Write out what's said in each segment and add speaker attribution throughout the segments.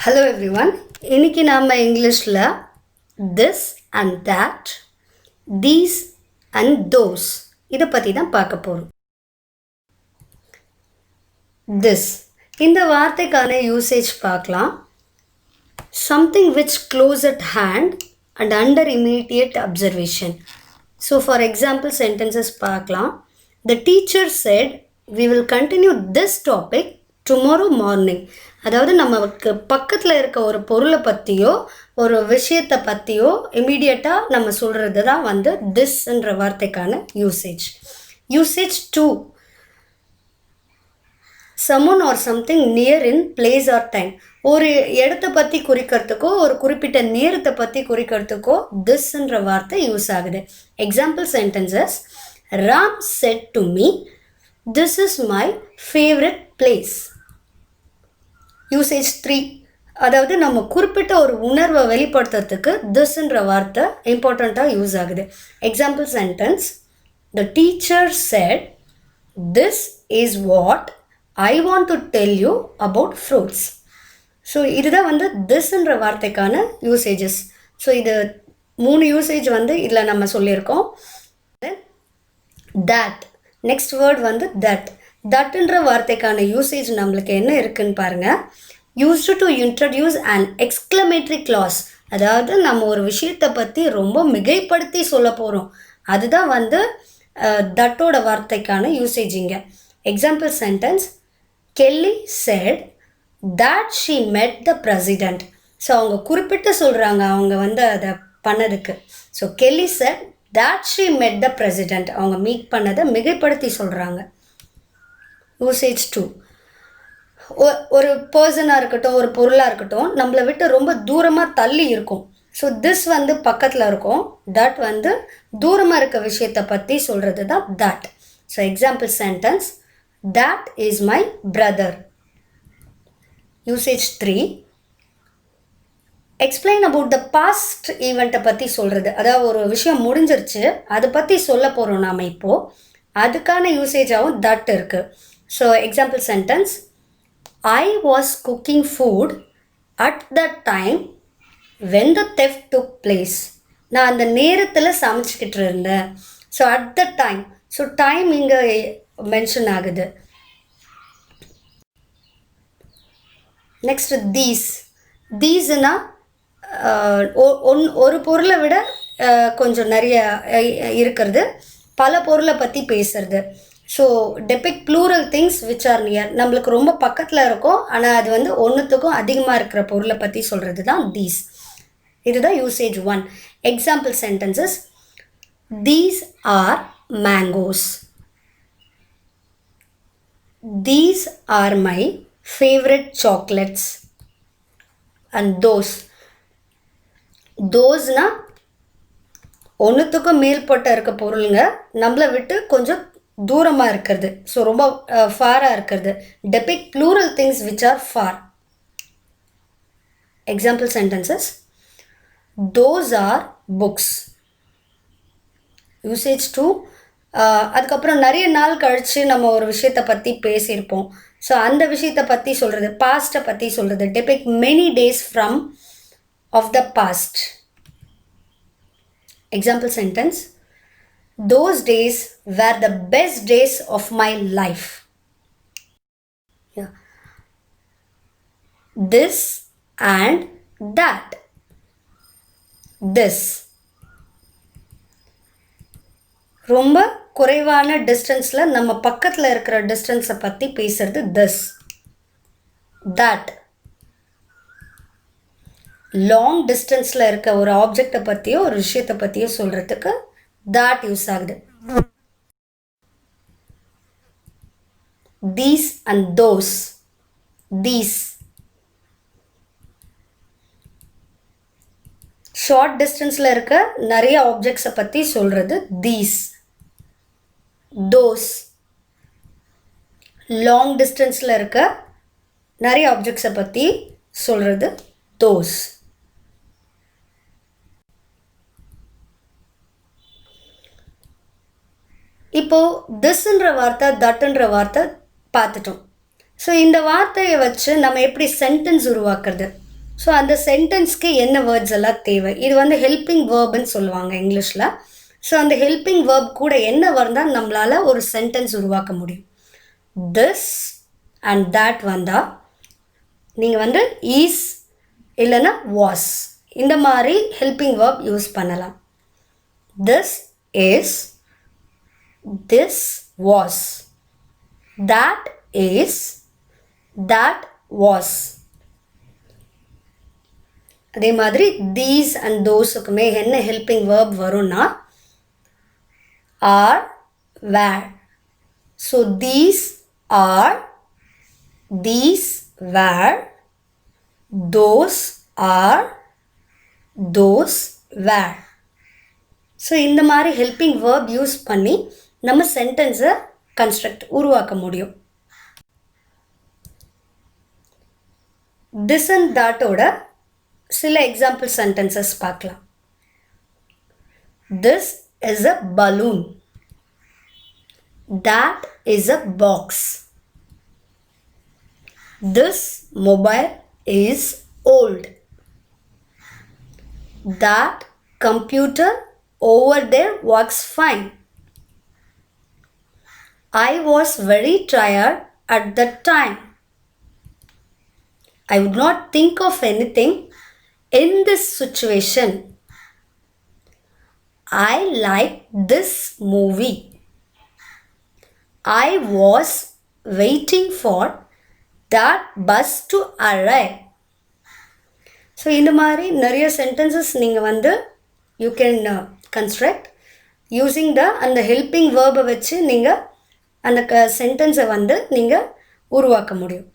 Speaker 1: Hello everyone. இன்னைக்கு நாம இங்கிலீஷ்ல this and that, these and those இத பத்தி தான் பார்க்க போறோம். This இந்த வார்த்தைக்கான யூசேஜ் பார்க்கலாம். Something which close at hand and under immediate observation. So for example sentences பார்க்கலாம். The teacher said we will continue this topic tomorrow morning. அதாவது நமக்கு பக்கத்தில் இருக்க ஒரு பொருளை பற்றியோ ஒரு விஷயத்தை பற்றியோ இமீடியட்டாக நம்ம சொல்கிறது தான் வந்து திஸ்ன்ற வார்த்தைக்கான usage. Usage 2, someone or something near in place or time. ஒரு இடத்தை பற்றி குறிக்கிறதுக்கோ ஒரு குறிப்பிட்ட நேரத்தை பற்றி குறிக்கிறதுக்கோ திஸ்ன்ற வார்த்தை யூஸ் ஆகுது. Example sentences: Ram said to me, this is my favorite place. Usage 3, அதாவது நம்ம குறிப்பிட்ட ஒரு உணர்வை வெளிப்படுத்துறதுக்கு திஸ்ன்ற வார்த்தை இம்பார்ட்டண்ட்டாக யூஸ் ஆகுது. Example sentence: The teacher said, this is what I want to tell you about fruits. So இதுதான் வந்து திஸ்ன்ற வார்த்தைக்கான யூசேஜஸ். ஸோ இது 3 யூசேஜ் வந்து இதில் நம்ம சொல்லியிருக்கோம். தட், நெக்ஸ்ட் வேர்ட் வந்து தட். தட்ன்ற வார்த்தைக்கான யூசேஜ் நம்மளுக்கு என்ன இருக்குன்னு பாருங்கள். Used to introduce and exclamatory clause, அதாவது நம்ம ஒரு விஷயத்தை பற்றி ரொம்ப மிகைப்படுத்தி சொல்ல போகிறோம், அதுதான் வந்து தட்டோட வார்த்தைக்கான யூசேஜிங்க. Example sentence: Kelly said that she met the president. So அவங்க குறிப்பிட்டு சொல்கிறாங்க அவங்க வந்து அதை பண்ணதுக்கு. So Kelly said that she met the president, அவங்க மீட் பண்ணதை மிகைப்படுத்தி சொல்கிறாங்க. யூசேஜ் 2, ஒரு பர்சனாக இருக்கட்டும் ஒரு பொருளாக இருக்கட்டும் நம்மளை விட்டு ரொம்ப தூரமாக தள்ளி இருக்கும். ஸோ திஸ் வந்து பக்கத்தில் இருக்கும், தட் வந்து தூரமாக இருக்க விஷயத்தை பற்றி சொல்கிறது தான் that. So example sentence: that is my brother. Usage 3, explain about the past ஈவெண்ட்டை பற்றி சொல்கிறது, அதாவது ஒரு விஷயம் முடிஞ்சிருச்சு அதை பற்றி சொல்ல போகிறோம் நாம் இப்போது, அதுக்கான யூசேஜாகவும் தட் இருக்குது. So example sentence: I was cooking food at that time when the theft took place. நான் அந்த நேரத்தில் சமைச்சிக்கிட்டு இருந்தேன். So at the time, so time இங்கே மென்ஷன் ஆகுது. நெக்ஸ்ட் தீஸ்னா ஒரு பொருளை விட கொஞ்சம் நிறைய இருக்கிறது, பல பொருளை பற்றி பேசுறது. So depict plural things which are near, நம்மளுக்கு ரொம்ப பக்கத்தில் இருக்கும் ஆனால் அது வந்து ஒன்றுத்துக்கும் அதிகமாக இருக்கிற பொருளை பற்றி சொல்கிறது தான் தீஸ். இதுதான் usage 1. Example sentences: these are mangoes. These are my favourite chocolates. And தோஸ்னா ஒன்றுத்துக்கும் மேல்பட்ட இருக்க பொருளுங்க, நம்மளை விட்டு கொஞ்சம் தூரமாக இருக்கிறது, ஸோ ரொம்ப ஃபாராக இருக்கிறது. Depict plural things which are far. Example sentences: those are books. Usage 2, அதுக்கப்புறம் நிறைய நாள் கழித்து நம்ம ஒரு விஷயத்தை பற்றி பேசியிருப்போம், ஸோ அந்த விஷயத்தை பற்றி சொல்கிறது, பாஸ்ட்டை பற்றி சொல்கிறது. Depict many days from of the past. Example sentence: Those days were the best days of my life. Yeah. This and that. This. ரொம்ப குறைவான டிஸ்டன்ஸில் நம்ம பக்கத்தில் இருக்கிற டிஸ்டன்ஸை பற்றி பேசுறது திஸ். தட் லாங் டிஸ்டன்ஸில் இருக்க ஒரு ஆப்ஜெக்டை பற்றியோ ஒரு விஷயத்தை பற்றியோ சொல்கிறதுக்கு that யூஸ் ஆகுது. these and those. these short டிஸ்டன்ஸில் இருக்க நிறைய ஆப்ஜெக்ட்ஸை பற்றி சொல்கிறது these. those லாங் டிஸ்டன்ஸில் இருக்க நிறைய ஆப்ஜெக்ட்ஸை பற்றி சொல்கிறது those. இப்போது திஸ்ன்ற வார்த்தை தட்டுன்ற வார்த்தை பார்த்துட்டோம். ஸோ இந்த வார்த்தையை வச்சு நம்ம எப்படி சென்டென்ஸ் உருவாக்குறது, ஸோ அந்த சென்டென்ஸ்க்கு என்ன வேர்ட்ஸ் எல்லாம் தேவை, இது வந்து ஹெல்பிங் வேர்ப்னு சொல்லுவாங்க இங்கிலீஷில். ஸோ அந்த ஹெல்பிங் வேர்ப் கூட என்ன வந்தால் நம்மளால் ஒரு சென்டென்ஸ் உருவாக்க முடியும். திஸ் அண்ட் தேட் வந்தால் நீங்கள் வந்து ஈஸ் இல்லைன்னா வாஸ் இந்த மாதிரி ஹெல்பிங் வேர்ப் யூஸ் பண்ணலாம். This is, this was, that is, that was. அதே மாதிரி these and thoseக்குமே என்ன ஹெல்பிங் வேர்ப் வரும்னா are, were. So these are, these were, those are, those were. So இந்த மாதிரி ஹெல்பிங் வேர்ப் யூஸ் பண்ணி நம்ம சென்டென்ஸை கன்ஸ்ட்ரக்ட் உருவாக்க முடியும். திஸ் அண்ட் தாட்டோட சில எக்ஸாம்பிள் சென்டென்சஸ் பார்க்கலாம். This is a balloon. that is a box. This mobile is old. That computer over there works fine. I was very tired at that time. I would not think of anything in this situation. I like this movie. I was waiting for that bus to arrive. So இந்த மாதிரி நிறைய sentences நீங்கள் வந்து you can construct using அந்த helping வேர்பை வச்சு நீங்கள் அந்த சென்டென்ஸை வந்து நீங்கள் உருவாக்க முடியும்.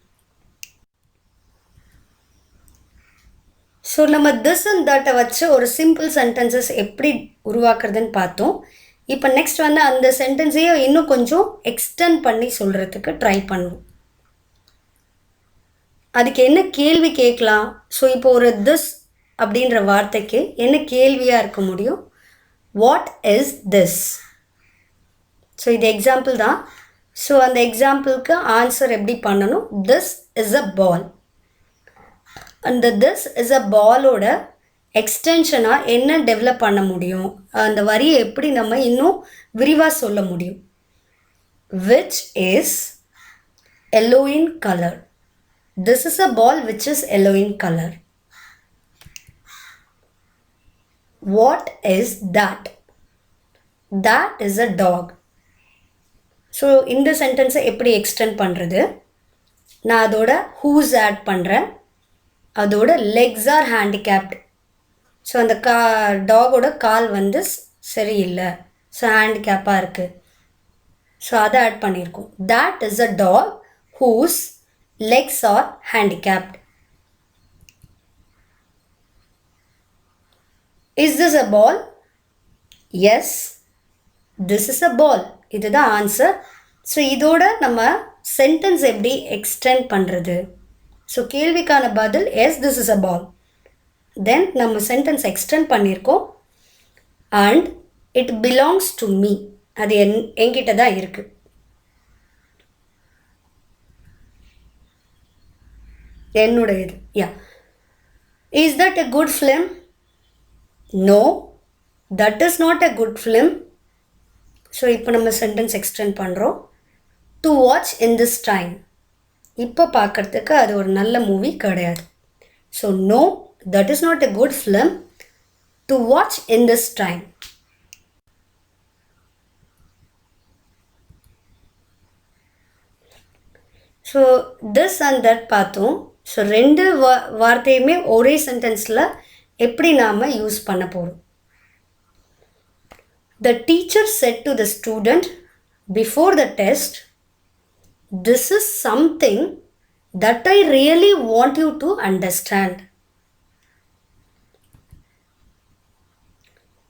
Speaker 1: ஸோ நம்ம திஸ் அண்ட் தட்டை வச்சு ஒரு சிம்பிள் சென்டென்சஸ் எப்படி உருவாக்குறதுன்னு பார்த்தோம். இப்போ நெக்ஸ்ட் வந்து அந்த சென்டென்ஸையே இன்னும் கொஞ்சம் எக்ஸ்டெண்ட் பண்ணி சொல்கிறதுக்கு ட்ரை பண்ணுவோம். அதுக்கு என்ன கேள்வி கேட்கலாம்? ஸோ இப்போ ஒரு திஸ் அப்படின்ற வார்த்தைக்கு என்ன கேள்வியாக இருக்க முடியும்? What is this? ஸோ இது எக்ஸாம்பிள் தான். ஸோ அந்த எக்ஸாம்பிளுக்கு ஆன்சர் எப்படி பண்ணணும்? திஸ் இஸ் அ பால். அந்த திஸ் இஸ் அ பாலோட எக்ஸ்டென்ஷனாக என்ன டெவலப் பண்ண முடியும், அந்த வரியை எப்படி நம்ம இன்னும் விரிவாக சொல்ல முடியும்? Which is yellow in colour. This is a ball which is yellow in colour. What is that? That is a dog. So இந்த சென்டென்ஸை எப்படி எக்ஸ்டெண்ட் பண்ணுறது? நான் அதோட ஹூஸ் ஆட் பண்ணுறேன். அதோட லெக்ஸ் ஆர் ஹேண்டிகேப்டு. ஸோ அந்த டாகோட கால் வந்து சரியில்லை, ஸோ ஹேண்டிகேப்பாக இருக்குது. ஸோ அதை ஆட் பண்ணியிருக்கோம். that is a dog whose legs are handicapped. Is this a ball? Yes, this is a ball. இதுதான் ஆன்சர். ஸோ இதோட நம்ம சென்டென்ஸ் எப்படி எக்ஸ்டெண்ட் பண்ணுறது? ஸோ கேள்விக்கான பதில் yes, this is a ball. Then நம்ம சென்டென்ஸ் எக்ஸ்டெண்ட் பண்ணியிருக்கோம். And it belongs to me. அது என்கிட்ட தான் இருக்குது. என்னுடையது. Yeah. Is that a good film? No, that is not a good film. So இப்போ நம்ம சென்டென்ஸ் எக்ஸ்டெண்ட் பண்ணுறோம். To watch in this time. இப்போ பார்க்குறதுக்கு அது ஒரு நல்ல மூவி கிடையாது. So no, that is not a good film to watch in this time. So this and that பார்த்தோம். ஸோ ரெண்டு வார்த்தையுமே ஒரே சென்டென்ஸில் எப்படி நாம் யூஸ் பண்ண போகிறோம்? The teacher said to the student before the test, this is something that I really want you to understand.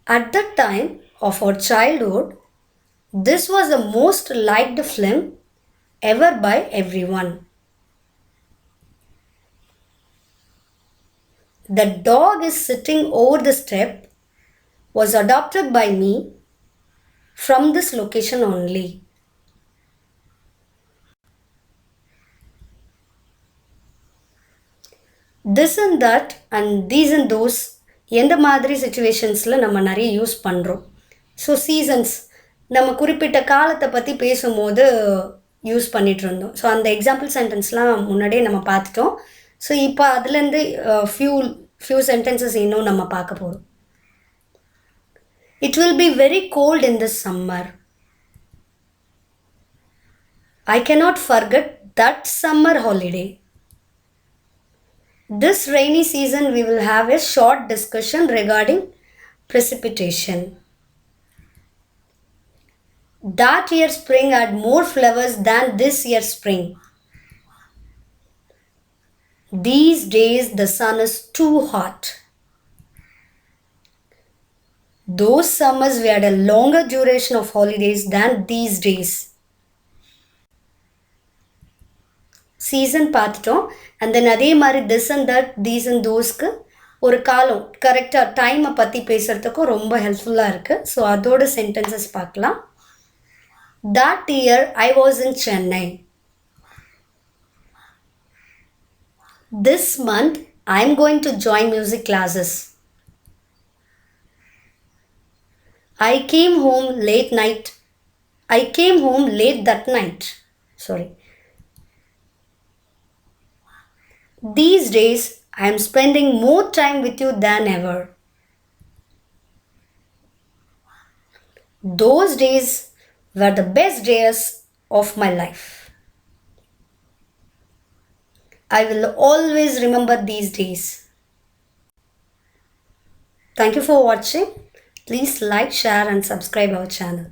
Speaker 1: At the time of our childhood, this was the most liked film ever by everyone. The dog is sitting over the step was adopted by me from this location only. this and that and these and those எந்த மாதிரி சுச்சுவேஷன்ஸில் நம்ம நிறைய use பண்ணுறோம். So seasons நம்ம குறிப்பிட்ட காலத்தை பற்றி பேசும்போது யூஸ் பண்ணிகிட்டு இருந்தோம். ஸோ அந்த எக்ஸாம்பிள் சென்டென்ஸ்லாம் முன்னாடியே நம்ம பார்த்துட்டோம். ஸோ இப்போ அதுலேருந்து ஃபியூ சென்டென்சஸ் இன்னும் நம்ம பார்க்க போகிறோம். It will be very cold in this summer. I cannot forget that summer holiday. This rainy season we will have a short discussion regarding precipitation. That year spring had more flowers than this year spring. These days the sun is too hot. Those summers we had a longer duration of holidays than these days. Season பார்த்துட்டோம். And then அதே மாதிரி this and that these and தோஸ்க்கு ஒரு காலம் கரெக்டாக டைமை பற்றி பேசுகிறதுக்கும் ரொம்ப ஹெல்ப்ஃபுல்லாக இருக்குது. ஸோ அதோட சென்டென்சஸ் பார்க்கலாம். That year I was in Chennai. This month I am going to join music classes. I came home late that night. These days I am spending more time with you than ever. Those days were the best days of my life. I will always remember these days. Thank you for watching. Please like, share and subscribe our channel.